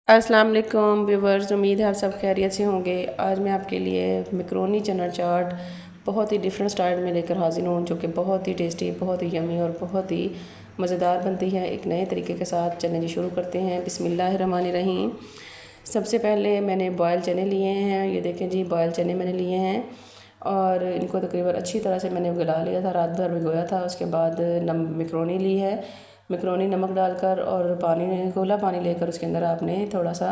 अस्सलाम वालेकुम व्यूवर्स, उम्मीद है आप सब खैरियत से होंगे। आज मैं आपके लिए मैकरोनी चना चाट बहुत ही डिफरेंट स्टाइल में लेकर हाजिर हूँ, जो कि बहुत ही टेस्टी, बहुत ही यमी और बहुत ही मज़ेदार बनती है। एक नए तरीके के साथ चने जी शुरू करते हैं। बिस्मिल्लाहिर्रहमानिर्रहीम। सबसे पहले मैंने बॉयल चने लिए हैं। ये देखें जी, बॉयल चने मैंने लिए हैं और इनको तकरीबन अच्छी तरह से मैंने गला लिया था, रात भर भिगोया था। उसके बाद मैकरोनी ली है। मैकरोनी नमक डालकर और घोला पानी लेकर उसके अंदर आपने थोड़ा सा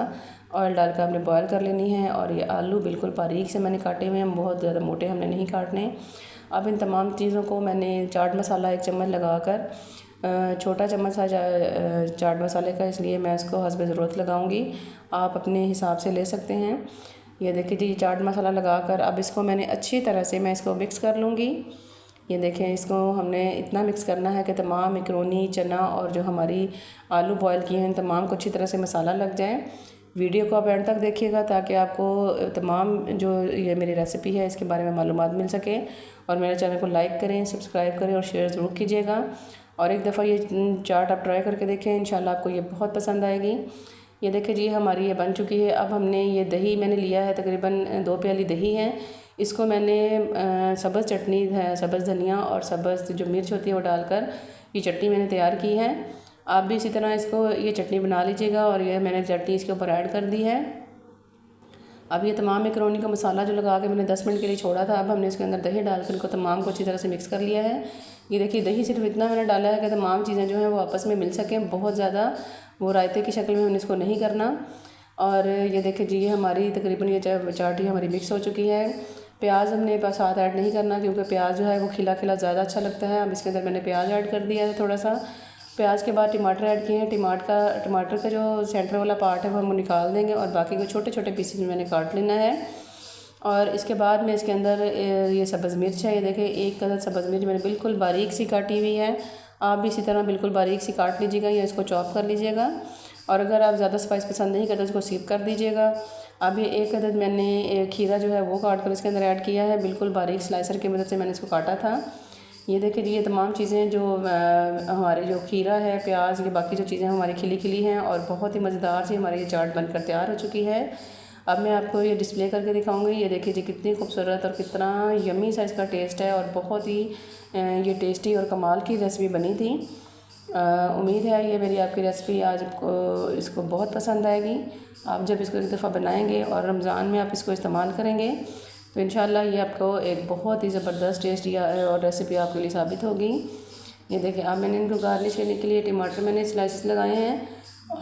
ऑयल डालकर आपने बॉयल कर लेनी है। और ये आलू बिल्कुल बारीक से मैंने काटे हुए हैं, बहुत ज़्यादा मोटे हमने नहीं काटने। अब इन तमाम चीज़ों को मैंने चाट मसाला 1 चम्मच लगाकर, छोटा चम्मच था चाट मसाले का, इसलिए मैं इसको हस्ब ज़रूरत लगाऊंगी। आप अपने हिसाब से ले सकते हैं। ये देखिए जी, चाट मसाला लगाकर अब इसको मैंने अच्छी तरह से मैं इसको मिक्स कर लूँगी। ये देखें, इसको हमने इतना मिक्स करना है कि तमाम मैकरोनी, चना और जो हमारी आलू बॉयल किए हैं तमाम को अच्छी तरह से मसाला लग जाए। वीडियो को आप एंड तक देखिएगा ताकि आपको तमाम जो ये मेरी रेसिपी है इसके बारे में मालूमात मिल सके। और मेरे चैनल को लाइक करें, सब्सक्राइब करें और शेयर ज़रूर कीजिएगा। और एक दफ़ा ये चाट आप ट्राई करके देखें, इंशाल्लाह आपको ये बहुत पसंद आएगी। ये देखिए जी, हमारी ये बन चुकी है। अब हमने ये दही मैंने लिया है, तकरीबन 2 प्याली दही है। इसको मैंने सब्ज़ चटनी है, सब्ज़ धनिया और सब्ज़ जो मिर्च होती है वो डालकर ये चटनी मैंने तैयार की है। आप भी इसी तरह इसको ये चटनी बना लीजिएगा। और ये मैंने चटनी इसके ऊपर ऐड कर दी है। अब ये तमाम मैकरोनी का मसाला जो लगा के मैंने 10 मिनट के लिए छोड़ा था, अब हमने इसके अंदर दही डालकर इनको तमाम को अच्छी तरह से मिक्स कर लिया है। ये देखिए, दही सिर्फ इतना मैंने डाला है कि तमाम चीज़ें जो हैं वो आपस में मिल सकें। बहुत ज़्यादा वो रायते की शक्ल में हमने इसको नहीं करना। और ये देखिए जी, ये हमारी तकरीबन ये चाट ही हमारी मिक्स हो चुकी है। प्याज हमने साथ ऐड नहीं करना, क्योंकि प्याज जो है वो खिला खिला ज़्यादा अच्छा लगता है। अब इसके अंदर मैंने प्याज ऐड कर दिया है थोड़ा सा। प्याज के बाद टमाटर ऐड किए हैं। टमाटर का जो सेंटर वाला पार्ट है वो हम निकाल देंगे और बाकी को छोटे छोटे पीसेस में मैंने काट लेना है। और इसके बाद में इसके अंदर ये सब्ज़ मिर्च है। ये देखिए, 1 कदर सब्ज़ मिर्च मैंने बिल्कुल बारीक सी काटी हुई है। आप भी इसी तरह बिल्कुल बारीक सी काट लीजिएगा या इसको चॉप कर लीजिएगा। और अगर आप ज़्यादा स्पाइस पसंद नहीं करते इसको स्किप कर दीजिएगा। अब ये 1 अदद मैंने खीरा जो है वो काट कर इसके अंदर ऐड किया है। बिल्कुल बारीक स्लाइसर की मदद से मैंने इसको काटा था। ये देखिए जी, ये तमाम चीज़ें जो हमारे जो खीरा है, प्याज, ये बाकी जो चीज़ें हमारी खिली खिली हैं और बहुत ही मज़ेदार सी हमारी ये चाट बनकर तैयार हो चुकी है। अब मैं आपको ये डिस्प्ले करके दिखाऊंगी। ये देखिए जी, कितनी खूबसूरत और कितना यमी सा इसका टेस्ट है और बहुत ही ये टेस्टी और कमाल की रेसिपी बनी थी। उम्मीद है ये मेरी आपकी रेसिपी आज आपको इसको बहुत पसंद आएगी। आप जब इसको एक दफ़ा बनाएंगे और रमज़ान में आप इसको इस्तेमाल करेंगे तो इंशाल्लाह ये आपको एक बहुत ही ज़बरदस्त टेस्ट और रेसिपी आपके लिए साबित होगी। ये देखिए, अब मैंने इनको गार्निश करने के लिए टमाटर मैंने स्लाइसेस लगाए हैं।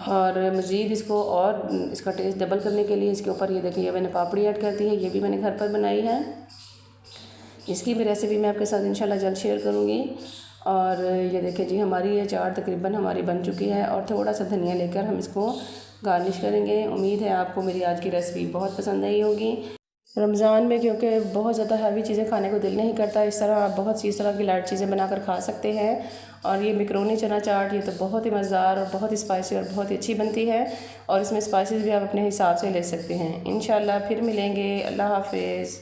और मज़ीद इसको और इसका टेस्ट डबल करने के लिए इसके ऊपर ये देखिए, ये मैंने पापड़ी ऐड कर दी है। ये भी मैंने घर पर बनाई है। इसकी भी रेसिपी मैं आपके साथ इंशाल्लाह जल्द शेयर करूँगी। और ये देखिए जी, हमारी ये चाट तकरीबन हमारी बन चुकी है। और थोड़ा सा धनिया लेकर हम इसको गार्निश करेंगे। उम्मीद है आपको मेरी आज की रेसिपी बहुत पसंद आई होगी। रमज़ान में क्योंकि बहुत ज़्यादा हैवी चीज़ें खाने को दिल नहीं करता, इस तरह आप बहुत सी इस तरह की लाइट चीज़ें बनाकर खा सकते हैं। और ये मैकरोनी चना चाट ये तो बहुत ही मज़ेदार और बहुत ही स्पाइसी और बहुत ही अच्छी बनती है। और इसमें स्पाइसेस भी आप अपने हिसाब से ले सकते हैं। इंशाल्लाह फिर मिलेंगे। अल्लाह हाफिज़।